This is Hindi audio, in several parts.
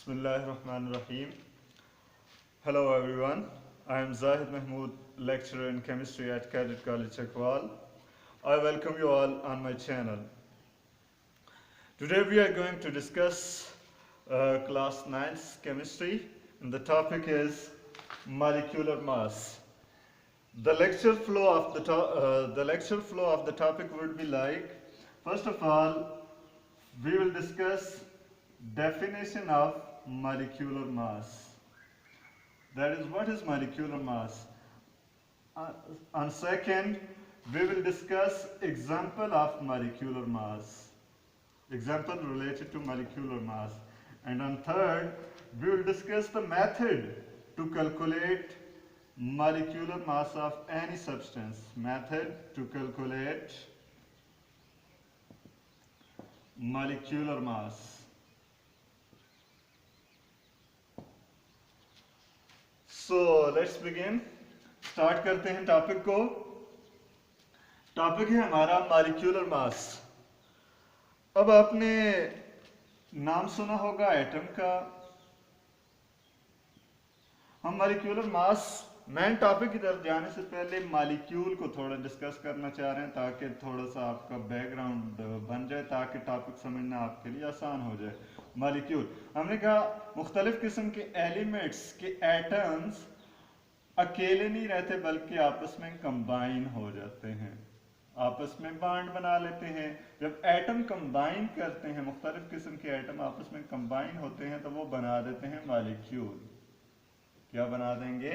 Bismillahirrahmanirrahim. Hello everyone. I am Zahid Mahmood, lecturer in chemistry at Cadet College Chakwal. I welcome you all on my channel. Today we are going to discuss class 9's chemistry and the topic is molecular mass. The lecture flow of the topic would be like, first of all, we will discuss definition of molecular mass. That is, what is molecular mass? On second, we will discuss example of molecular mass. Example related to molecular mass. And on third, we will discuss the method to calculate molecular mass of any substance. Method to calculate molecular mass. So let's begin. Start करते हैं टॉपिक को. टॉपिक है हमारा मॉलिक्यूलर मास. अब आपने नाम सुना होगा एटम का. हम मॉलिक्यूलर मास मेन टॉपिक की तरफ जाने से पहले मॉलिक्यूल को थोड़ा डिस्कस करना चाह रहे हैं ताकि थोड़ा सा आपका बैकग्राउंड बन जाए, ताकि टॉपिक समझना आपके लिए आसान हो जाए. मॉलिक्यूल, हमने कहा मुख्तलिफ किस्म के एलिमेंट्स के एटम्स अकेले नहीं रहते बल्कि आपस में कंबाइन हो जाते हैं, आपस में बॉन्ड बना लेते हैं. जब एटम कंबाइन करते हैं, मुख्तलिफ किस्म के एटम आपस में कंबाइन होते हैं तो वो बना देते हैं मॉलिक्यूल. क्या बना देंगे?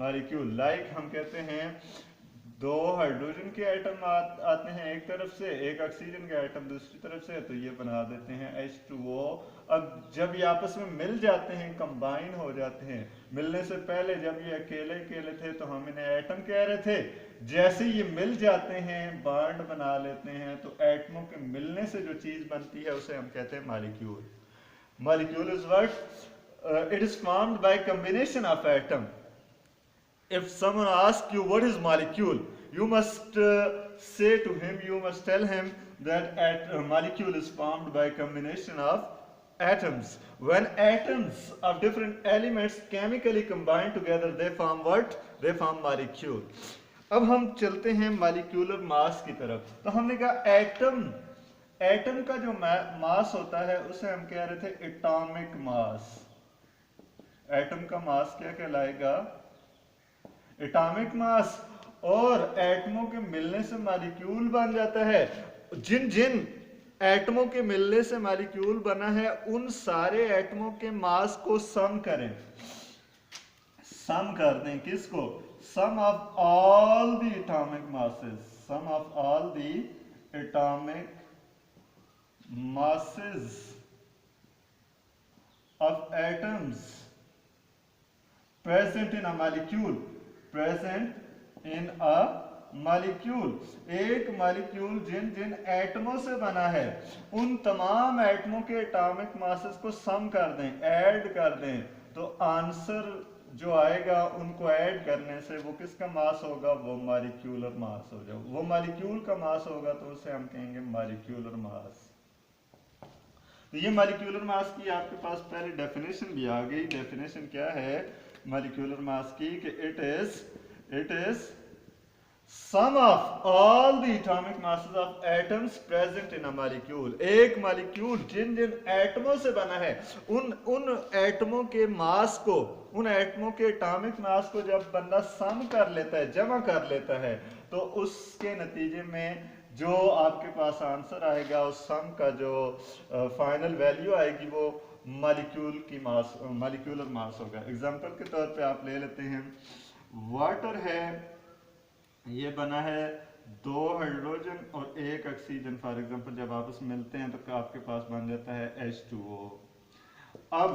मॉलिक्यूल. लाइक हम कहते हैं दो हाइड्रोजन के एटम आते हैं एक तरफ से, एक ऑक्सीजन का एटम दूसरी तरफ से, तो ये बना देते हैं H2O. अब जब ये आपस में मिल जाते हैं, कंबाइन हो जाते हैं, मिलने से पहले जब ये अकेले अकेले थे तो हम इन्हें एटम कह रहे थे. जैसे ये मिल जाते हैं, बॉन्ड बना लेते हैं, तो एटमों के मिलने से जो चीज बनती है उसे हम कहते हैं molecule. Molecule is what? It is formed by combination of atom. If someone asks you what is molecule, you must say to him, you must tell him that a molecule is formed by combination of atoms. When atoms of different elements chemically combine together, they form what? They form molecule. अब हम चलते हैं मॉलिक्यूलर मास की तरफ. तो हमने कहा एटम का जो मास होता है उसे हम कह रहे थे एटॉमिक मास. एटम का मास क्या कहलाएगा? Atomic mass. और एटमों के मिलने से मॉलिक्यूल बन जाता है. जिन जिन एटमों के मिलने से मॉलिक्यूल बना है उन सारे एटमों के मास को सम करें. सम कर दें किसको? Sum of all the atomic masses. Sum of all the atomic masses of atoms present in a molecule. Present in a molecule. एक मॉलिक्यूल जिन जिन एटमों से बना है उन तमाम एटमों के एटॉमिक मासेस को सम कर दें, ऐड कर दें, तो आंसर जो आएगा उनको ऐड करने से वो किसका मास होगा? वो मॉलिक्यूलर मास हो जाएगा. वो मॉलिक्यूल का मास होगा तो उसे हम कहेंगे मॉलिक्यूलर मास. तो ये मॉलिक्यूलर मास की आपके पास पहले डेफिनेशन भी आ गई. डेफिनेशन क्या है मॉलिक्यूलर मास की? कि it is sum of all the atomic masses of atoms present in a molecule. एक मॉलिक्यूल जिन जिन एटमों से बना है उन एटमों के मास को, उन एटमों के एटॉमिक मास को जब बंदा सम कर लेता है, जमा कर लेता है, तो उसके नतीजे में जो आपके पास आंसर आएगा, उस सम का जो फाइनल वैल्यू आएगी, वो मॉलिक्यूल की मास, मॉलिक्यूलर मास होगा. एग्जांपल के तौर पे आप ले लेते हैं वाटर है, ये बना है दो हाइड्रोजन और एक ऑक्सीजन. फॉर एग्जांपल जब आपस में मिलते हैं तो आपके पास बन जाता है H2O. अब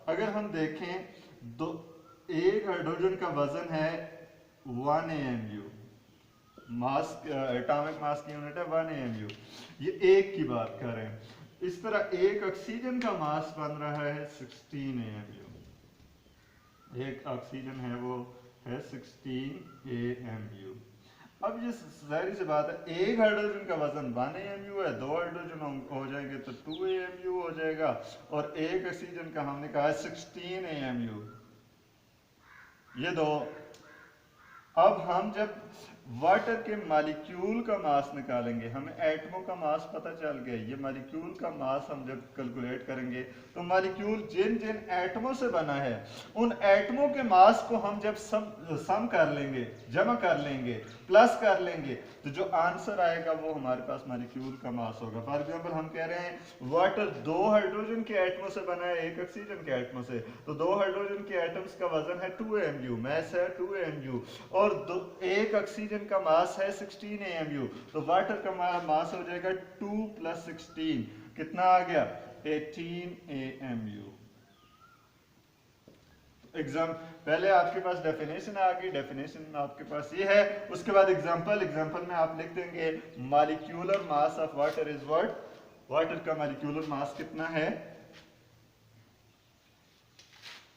अगर हम देखें दो, एक हाइड्रोजन का वजन है 1 AMU. मास, एटॉमिक मास की यूनिट है 1 AMU. ये एक की बात कर रहे हैं. इस तरह एक ऑक्सीजन का मास बन रहा है 16 AMU. एक ऑक्सीजन है वो है 16 AMU. अब ये जाहिर सी बात है, एक हाइड्रोजन का वजन 1 AMU है, दो हाइड्रोजन हो जाएंगे तो 2 AMU हो जाएगा, और एक ऑक्सीजन का हमने कहा 16 AMU। ये दो। अब हम जब वाटर के मॉलिक्यूल का मास निकालेंगे, हमें एटमों का मास पता चल गया, ये मॉलिक्यूल का मास हम जब कैलकुलेट करेंगे तो मॉलिक्यूल जिन जिन एटमों से बना है उन एटमों के मास को हम जब सम कर लेंगे, जमा कर लेंगे, प्लस कर लेंगे, तो जो आंसर आएगा वो हमारे पास मॉलिक्यूल का मास होगा। फॉर एग्जांपल हम कह रहे हैं वाटर दो हाइड्रोजन के एटमों से बना है, एक ऑक्सीजन के एटमों से, तो दो हाइड्रोजन के एटम्स का वजन है 2 AMU, मैस है 2 AMU, और एक ऑक्सीजन का मास है 16 AMU, तो वाटर का मास हो जाएगा 2 + 16, कितना आ गया 18 AMU। एग्जाम पहले आपके पास डेफिनेशन आ गई, डेफिनेशन आपके पास ये है, उसके बाद एग्जांपल, एग्जांपल में आप लिख देंगे molecular mass of water is what, water का मॉलिक्यूलर मास कितना है।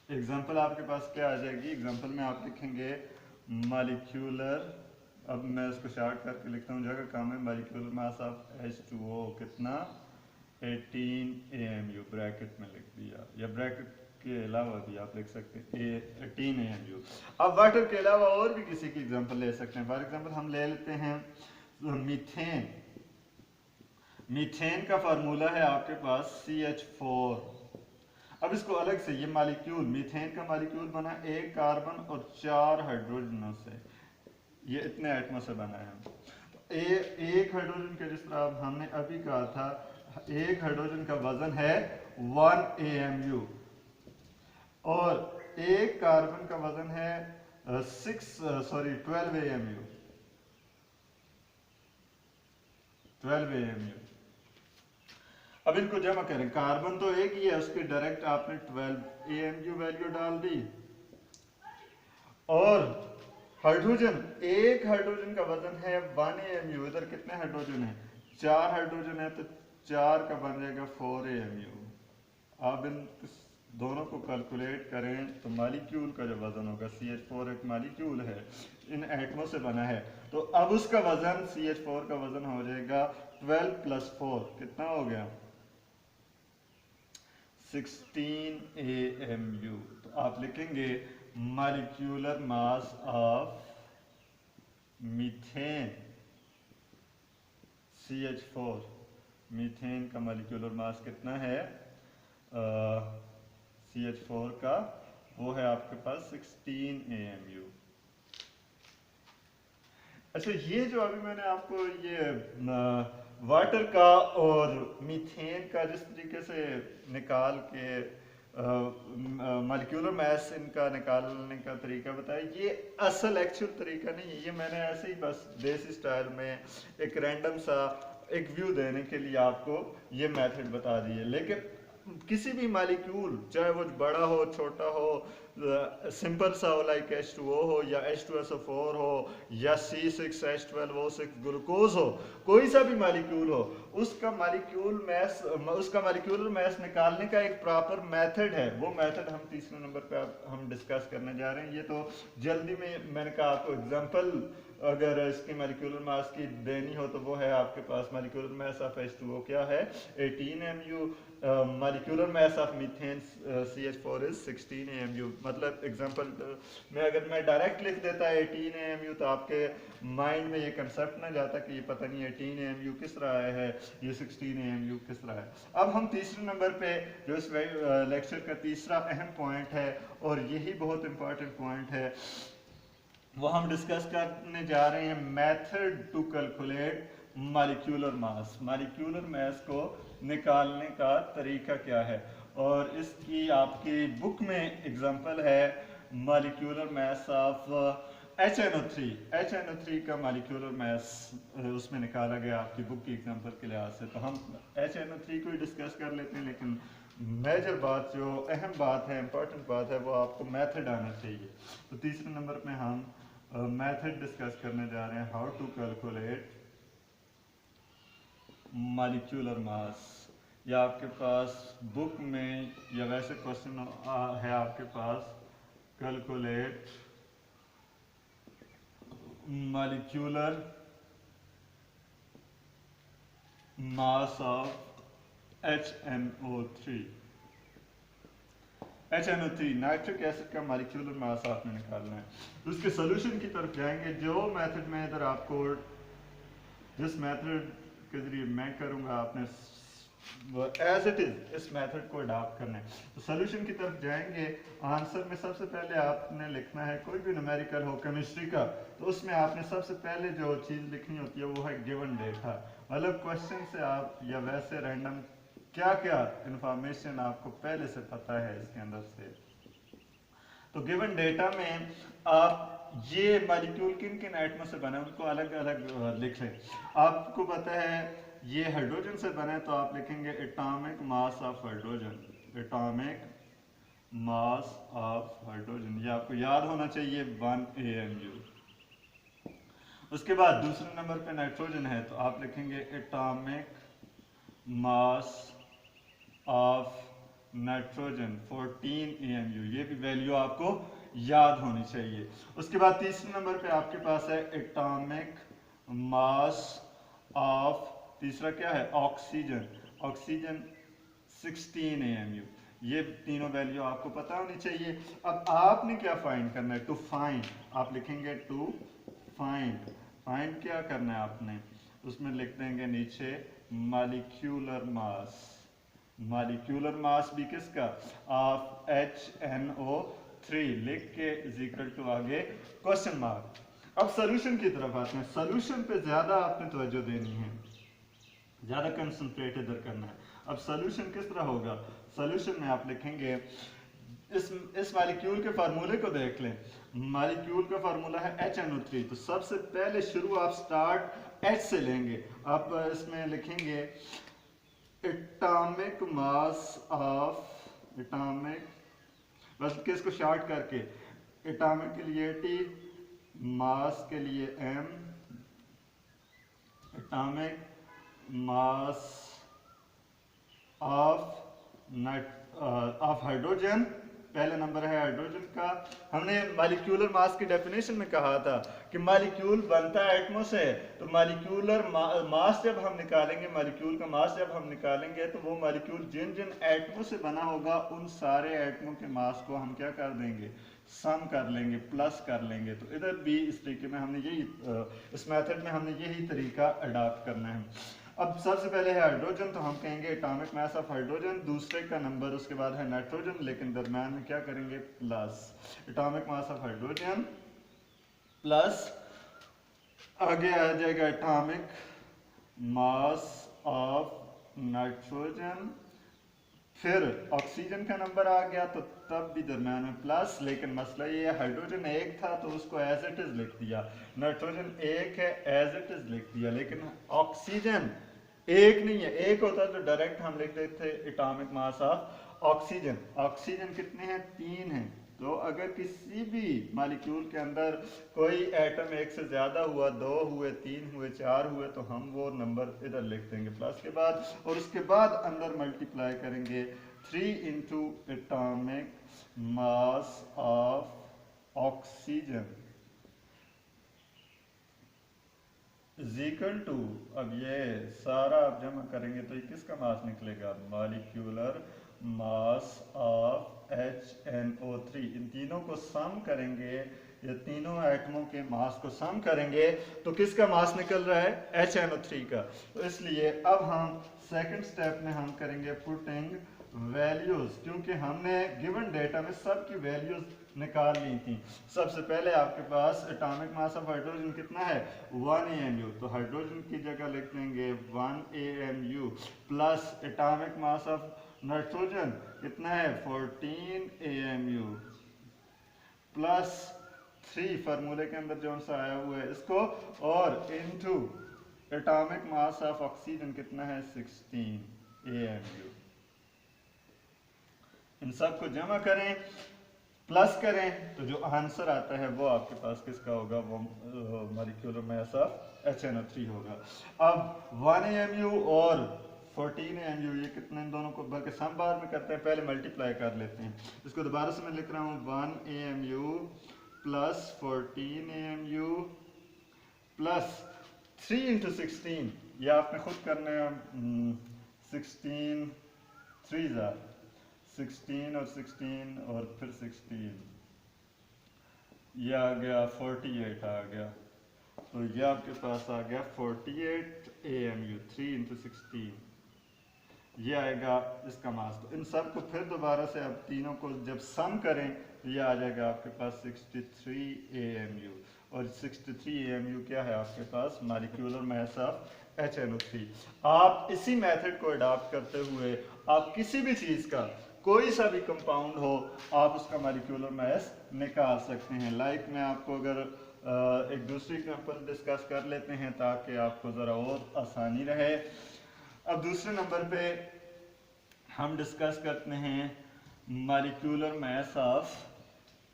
एग्जांपल आपके पास क्या आ जाएगी, एग्जांपल में आप लिखेंगे मॉलिक्यूलर, अब मैं इसको शॉर्ट करके लिखता हूँ, जगह कम है, मॉलिक्यूलर मास ऑफ H2O कितना 18 AMU, ब्रैकेट में लिख दिया, या ब्रैकेट के अलावा भी आप लिख सकते हैं 18 AMU। अब वाटर के अलावा और भी किसी की एग्जांपल ले सकते हैं। फॉर एग्जांपल हम ले लेते हैं मीथेन। मीथेन का फार्मूला है आपके पास CH4। अब इसको अलग से, ये मालिक्यूल, मीथेन का मालिक्यूल बना एक कार्बन और 4 हाइड्रोजनों से, ये इतने एटमों से बना है। तो एक हाइड्रोजन के, जिस तरह हमने अभी कहा था, एक हाइड्रोजन का वजन है 1 AMU, और एक कार्बन का वजन है 12 AMU, 12 AMU। अब इनको जमा करें, कार्बन तो एक ही है, उसके डायरेक्ट आपने 12 AMU वैल्यू डाल दी, और हाइड्रोजन, एक हाइड्रोजन का वजन है 1 AMU, इधर कितने हाइड्रोजन है 4 हाइड्रोजन है, तो 4 का बन जाएगा 4 AMU। आप इन दोनों को कैलकुलेट करें तो मॉलिक्यूल का जो वजन होगा, CH4 एक मॉलिक्यूल है, इन एटमों से बना है, तो अब उसका वजन, CH4 का वजन हो जाएगा 12 + 4, कितना हो गया 16 AMU। तो आप लिखेंगे molecular mass of methane CH4, methane का मॉलिक्यूलर मास कितना है CH4 का, वो है आपके पास 16 AMU। अच्छा, ये जो अभी मैंने आपको ये वाटर का और मीथेन का जिस तरीके से निकाल के मॉलिक्यूलर मास इनका निकालने का तरीका बताया, ये असल एक्चुअल तरीका नहीं है, ये मैंने ऐसे ही बस देसी स्टाइल में एक रैंडम सा एक व्यू देने के लिए आपको ये मेथड बता दी है। लेकिन किसी भी मॉलिक्यूल, चाहे वो बड़ा हो छोटा हो, सिंपल सा हो लाइक H2O हो, या H2SO4 हो, या C6H12O6 ग्लूकोज हो, कोई सा भी मॉलिक्यूल हो, उसका मॉलिक्यूल मास, उसका मॉलिक्यूलर मास निकालने का एक प्रॉपर मेथड है। वो मेथड हम तीसरे नंबर पे हम डिस्कस करने जा रहे हैं। ये तो जल्दी में मैंने कहा आपको एग्जांपल अगर इसकी मॉलिक्यूलर मास की देनी हो तो वो है आपके पास मॉलिक्यूलर मास ऑफ H2O क्या है 18 AMU, molecular mass of methane CH4 is 16 AMU। मतलब एग्जांपल में अगर मैं डायरेक्ट लिख देता 18 AMU तो आपके माइंड में ये कंसेप्ट ना जाता कि ये पता नहीं 18 AMU किस रहा है, ये 16 AMU किस रहा है। अब हम तीसरे नंबर पे जो इस लेक्चर का तीसरा अहम पॉइंट है, और यही बहुत इंपॉर्टेंट पॉइंट है, वो हम डिस्कस करने जा रहे हैं method to calculate molecular mass. Molecular mass को निकालने का तरीका क्या है, और इसकी आपकी बुक में एग्जांपल है molecular mass of HNO3। HNO3 का मॉलिक्यूलर मास उसमें निकाला गया आपकी बुक की एग्जांपल के लिहाज से। तो हम HNO3 को ही डिस्कस कर लेते हैं, लेकिन मेजर बात, जो अहम बात है, इंपॉर्टेंट बात है, वो आपको मेथड आना चाहिए। तो तीसरे नंबर पे हम मेथड डिस्कस करने जा रहे हैं, how to calculate molecular mass. या आपके पास बुक में या वैसे क्वेश्चन है आपके पास, calculate molecular mass of HNO3। HNO3 nitric acid का मॉलिक्यूलर मास आपने निकालना है। उसके सोल्यूशन की तरफ जाएंगे। जो मेथड में इधर आपको जिस मेथड के जरिए मैं करूंगा आपने एज इट इज इस मेथड को अडॉप्ट करना है। तो सोल्यूशन की तरफ जाएंगे। आंसर में सबसे पहले आपने लिखना है, कोई भी न्यूमेरिकल हो केमिस्ट्री का, तो उसमें आपने सबसे पहले जो चीज़ लिखनी होती है वो है गिवन डेटा। मतलब क्वेश्चन से आप या वैसे रैंडम क्या क्या इंफॉर्मेशन आपको पहले से पता है इसके अंदर से। तो गिवन डेटा में आप ये मॉलिक्यूल किन किन एटमों से बने उनको अलग अलग लिख लें। आपको पता है ये हाइड्रोजन से बने तो आप लिखेंगे atomic mass of hydrogen, atomic mass of hydrogen, ये आपको याद होना चाहिए 1 AMU। उसके बाद दूसरे नंबर पे नाइट्रोजन है तो आप लिखेंगे atomic mass of nitrogen 14 AMU। ये भी वैल्यू आपको याद होनी चाहिए। उसके बाद तीसरे नंबर पे आपके पास है एटॉमिक मास ऑफ, तीसरा क्या है, ऑक्सीजन, ऑक्सीजन 16 AMU। ये तीनों वैल्यू आपको पता होनी चाहिए। अब आपने क्या फाइंड करना है, टू फाइंड, आप लिखेंगे टू फाइंड। फाइंड क्या करना है आपने, उसमें लिख देंगे नीचे मॉलिक्यूलर मास। मॉलिक्यूलर मास भी किसका, ऑफ HNO3 लिख के इज इक्वल टू आगे क्वेश्चन मार्क। अब सोल्यूशन की तरफ आते हैं। सोल्यूशन पे ज्यादा आपने तवज्जो देनी है, ज्यादा कंसंट्रेट इधर करना है। अब सोल्यूशन किस तरह होगा, सोल्यूशन में आप लिखेंगे इस मॉलिक्यूल के फार्मूले को देख लें। मॉलिक्यूल का फार्मूला है HNO3। तो सबसे पहले शुरू आप स्टार्ट H से लेंगे। आप इसमें लिखेंगे एटॉमिक मास ऑफ, एटॉमिक बस के इसको शॉर्ट करके, एटॉमिक के लिए T, मास के लिए M, atomic mass of hydrogen. पहले नंबर है हाइड्रोजन का। हमने मॉलिक्यूलर मास की डेफिनेशन में कहा था कि मॉलिक्यूल बनता है एटमों से। तो मॉलिक्यूलर मास जब हम निकालेंगे, मॉलिक्यूल का मास जब हम निकालेंगे तो वो मॉलिक्यूल जिन जिन एटमों से बना होगा उन सारे एटमों के मास को हम क्या कर देंगे, सम कर लेंगे, प्लस कर लेंगे। तो इधर भी इस तरीके में हमने यही इस मेथड में हमने यही तरीका अडॉप्ट करना है। अब सबसे पहले है हाइड्रोजन, तो हम कहेंगे एटॉमिक मास ऑफ हाइड्रोजन, दूसरे का नंबर उसके बाद है नाइट्रोजन, लेकिन दरम्यान में क्या करेंगे, plus. Atomic mass of hydrogen plus आगे आ जाएगा एटॉमिक मास ऑफ नाइट्रोजन, फिर ऑक्सीजन का नंबर आ गया तो तब भी दरम्यान में प्लस। लेकिन मसला ये है हाइड्रोजन एक था तो उसको एज इट इज लिख दिया, नाइट्रोजन एक है एज इट इज लिख दिया, लेकिन ऑक्सीजन एक नहीं है। एक होता तो डायरेक्ट हम लिख देते atomic mass of oxygen. Oxygen कितने हैं, 3 हैं। तो अगर किसी भी मॉलिक्यूल के अंदर कोई एटम एक से ज्यादा हुआ, 2 हुए, 3 हुए, 4 हुए, तो हम वो नंबर इधर लिख देंगे प्लस के बाद, और उसके बाद अंदर मल्टीप्लाई करेंगे 3 into atomic mass of oxygen is equal to, अब ये सारा आप जमा करेंगे तो ये किसका मास निकलेगा, मॉलिक्यूलर मास ऑफ HNO3। इन तीनों को सम करेंगे, ये तीनों एटमों के मास को सम करेंगे तो किसका मास निकल रहा है, HNO3 का। तो इसलिए अब हम सेकंड स्टेप में हम करेंगे पुटिंग वैल्यूज, क्योंकि हमने गिवन डेटा में सब की वैल्यूज निकाल ली थी। सबसे पहले आपके पास एटॉमिक मास ऑफ हाइड्रोजन कितना है, 1 AMU, तो हाइड्रोजन की जगह लिख देंगे 1 AMU, plus atomic mass of nitrogen कितना है, 14 AMU, प्लस 3 फार्मूले के अंदर जो सा आया हुआ है इसको, और into atomic mass of oxygen कितना है, 16 AMU। इन सब को जमा करें, प्लस करें, तो जो आंसर आता है वो आपके पास किसका होगा, वो मॉलिक्यूलर मास ऑफ HNO3 होगा। अब 1 AMU और 14 AMU ये कितने, इन दोनों को बल्कि सम बाद में करते हैं, पहले मल्टीप्लाई कर लेते हैं। इसको दोबारा से मैं लिख रहा हूँ 1 AMU plus 14 AMU plus 3 into 16, ये आपने खुद करना है। 16 3 ज़ार 16 और 16 और फिर 16, ये आ गया 48 आ गया। तो ये आपके पास आ गया 48 AMU 3 इंटू 16, ये आएगा इसका मास। तो इन सब को फिर दोबारा से अब तीनों को जब सम करें तो ये आ जाएगा आपके पास 63 AMU। और 63 AMU क्या है आपके पास? Molecular mass of HNO3। आप इसी मेथड को अडॉप्ट करते हुए आप किसी भी चीज़ का कोई सा भी कंपाउंड हो आप उसका मॉलिक्यूलर मास निकाल सकते हैं। लाइक मैं आपको अगर एक दूसरी एग्जांपल डिस्कस कर लेते हैं ताकि आपको ज़रा और आसानी रहे। अब दूसरे नंबर पे हम डिस्कस करते हैं मॉलिक्यूलर मास ऑफ,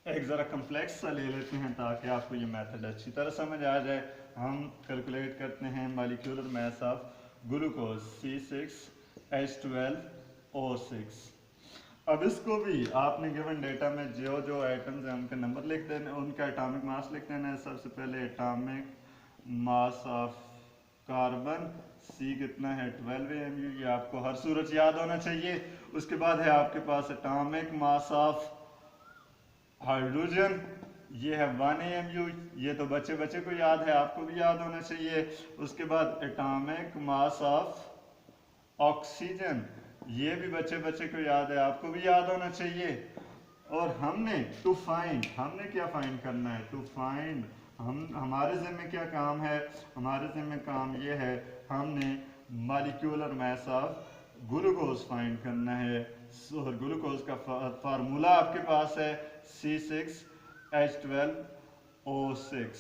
एक ज़रा कम्प्लेक्स सा ले लेते हैं ताकि आपको ये मेथड अच्छी तरह समझ आ जाए। हम कैलकुलेट करते हैं molecular mass of glucose C6H12O6। अब इसको भी आपने गिवन डेटा में जो जो आइटम्स हैं उनके नंबर लिख देने, उनका एटॉमिक मास लिख देना है। सबसे पहले atomic mass of carbon C कितना है? 12 AMU, ये आपको हर सूरत याद होना चाहिए। उसके बाद है आपके पास एटॉमिक मास ऑफ हाइड्रोजन, ये है 1 AMU, ये तो बच्चे बच्चे को याद है, आपको भी याद होना चाहिए। उसके बाद एटॉमिक मास ऑफ ऑक्सीजन, ये भी बच्चे बच्चे को याद है, आपको भी याद होना चाहिए। और हमने टू फाइंड, हमने क्या फाइंड करना है? टू फाइंड, हमारे ज़िम्मे क्या काम है? हमारे ज़िम्मे काम ये है, हमने molecular mass of glucose find करना है। और ग्लूकोज का फार्मूला आपके पास है C6H12O6,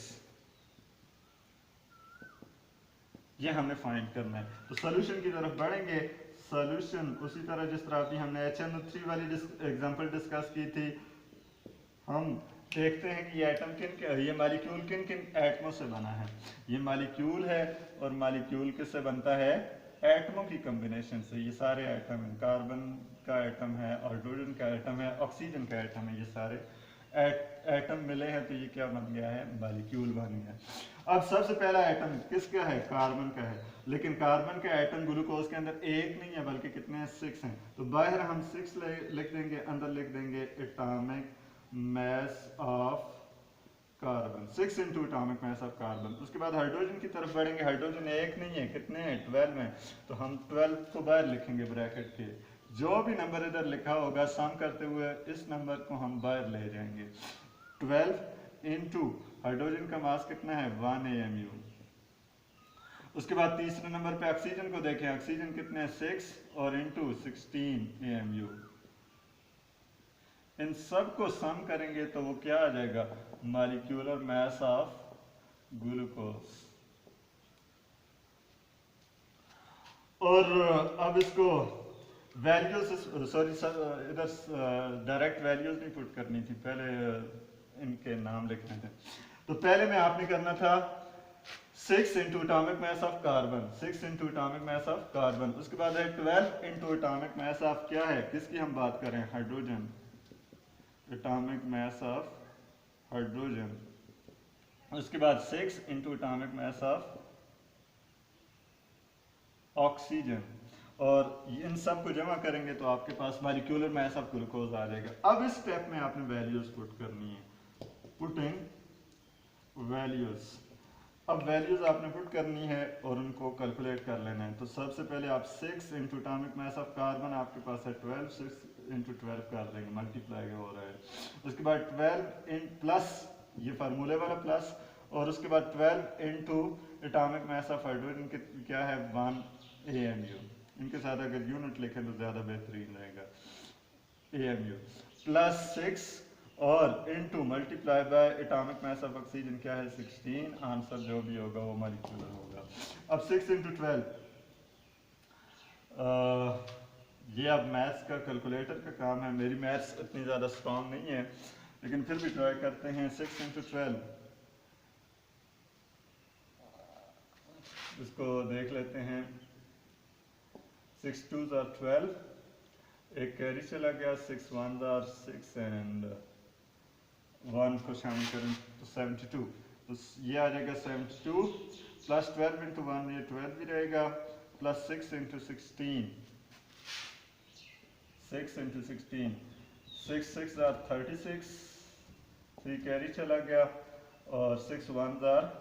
ये हमने फाइंड करना है। तो सोल्यूशन की तरफ बढ़ेंगे। सोल्यूशन उसी तरह जिस तरह अभी हमने HNO3 वाली एग्जांपल डिस्कस की थी, हम देखते हैं कि ये एटम ये मॉलिक्यूल किन किन एटमों से बना है। ये मॉलिक्यूल है और मॉलिक्यूल किससे बनता है? एटमों की कॉम्बिनेशन से। ये सारे एटम हैं, कार्बन का एटम है, हाइड्रोजन का एटम है, ऑक्सीजन का एटम है, ये सारे एटम मिले हैं तो ये क्या बन गया है? मॉलिक्यूल बन गया। अब सबसे पहला एटम किसका है? कार्बन का है। लेकिन कार्बन का एटम ग्लूकोज के अंदर एक नहीं है बल्कि कितने हैं? 6 हैं। तो बाहर हम 6 लिख देंगे, अंदर लिख देंगे atomic mass of carbon, 6 into atomic mass of carbon. उसके बाद हाइड्रोजन की तरफ बढ़ेंगे। हाइड्रोजन एक नहीं है, कितने हैं? 12 हैं। तो हम 12 को बाहर लिखेंगे ब्रैकेट के। जो भी नंबर इधर लिखा होगा सम करते हुए इस नंबर को हम बाहर ले जाएंगे। 12 इंटू हाइड्रोजन का मास कितना है? 1 AMU। उसके बाद तीसरे नंबर पे ऑक्सीजन को देखें, ऑक्सीजन कितने हैं? 6 और इंटू 16 AMU। इन सब को सम करेंगे तो वो क्या आ जाएगा? Molecular mass of glucose. और अब इसको वैल्यूज, सॉरी सर, इधर डायरेक्ट वैल्यूज नहीं पुट करनी थी, पहले इनके नाम लिखने थे। तो पहले में आपने करना था 6 into atomic mass of carbon, 6 into atomic mass of carbon. उसके बाद है 12 इंटू एटॉमिक मास ऑफ क्या है? किसकी हम बात करें? Hydrogen, atomic mass of hydrogen. उसके बाद 6 into atomic mass of oxygen. और इन सब को जमा करेंगे तो आपके पास मॉलिक्यूलर मास ऑफ ग्लूकोज आ जाएगा। अब इस स्टेप में आपने वैल्यूज पुट करनी है, पुटिंग वैल्यूज। अब वैल्यूज आपने पुट करनी है और उनको कैलकुलेट कर लेना है। तो सबसे पहले आप 6 into atomic mass of carbon आपके पास है 12, 6 इंटू 12 कर देंगे, मल्टीप्लाई हो रहा है। उसके बाद 12 इन प्लस, ये फार्मूले वाला प्लस, और उसके बाद 12 into atomic mass of hydrogen क्या है? 1 AMU। इनके साथ अगर यूनिट लिखें तो ज़्यादा बेहतरीन रहेगा। AMU प्लस 6 और into multiply by atomic mass of oxygen क्या है? 16। आंसर जो भी होगा वो मॉलिक्यूलर होगा। अब 6 इंटू 12, ये अब मैथ्स का कैलकुलेटर का काम है। मेरी मैथ्स इतनी ज़्यादा स्ट्रांग नहीं है लेकिन फिर भी ट्राई करते हैं। 6 इंटू 12, इसको देख लेते हैं। 6 2s are 12, एक कैरी चला गया, 6 1s are 6 एंड 1 को शामिल करें तो 72। तो ये आ जाएगा 72 प्लस 12 इंटू 1, ये 12 भी रहेगा, plus 6 into 16, 6 into 16, 6 6 are 36, 3 carry चला गया, और 6 1 आर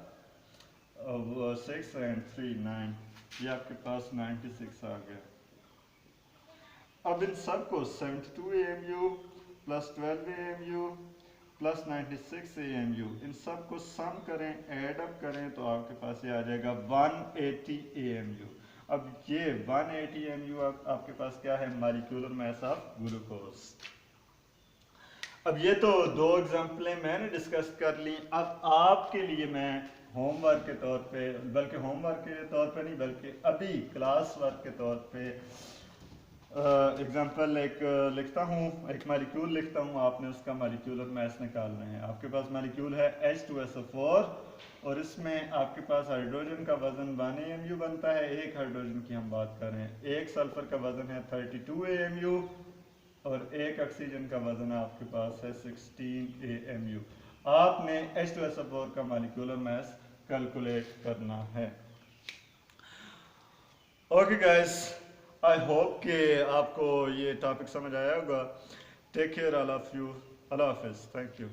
6 एंड 3 9, ये आपके पास 96 आ गया। अब इन सब को 72 AMU plus 12 AMU plus 96 AMU, इन सब को सम करें, ऐड अप करें, तो आपके पास ये आ जाएगा 180 AMU। अब ये 180 AMU आपके पास क्या है, मॉलिक्यूलर मास ऑफ ग्लूकोज। अब ये तो दो एग्जाम्पलें मैंने डिस्कस कर ली। अब आपके लिए मैं होमवर्क के तौर पे, बल्कि होमवर्क के तौर पे नहीं बल्कि अभी क्लास वर्क के तौर पे एग्जांपल एक लिखता हूँ, एक मॉलिक्यूल लिखता हूँ, आपने उसका मॉलिक्यूलर मास निकालना है। आपके पास मॉलिक्यूल है H2SO4 और इसमें आपके पास हाइड्रोजन का वजन 1 AMU बनता है। एक हाइड्रोजन की हम बात कर रहे हैं, एक सल्फर का वजन है 32 AMU और एक ऑक्सीजन का वजन आपके पास है 16 AMU। आपने H2SO4 का मॉलिक्यूलर मास कैलकुलेट करना है। ओके गाइस, आई होप कि आपको ये टॉपिक समझ आया होगा। Take care all of you, अल्लाह हाफिज़, थैंक यू।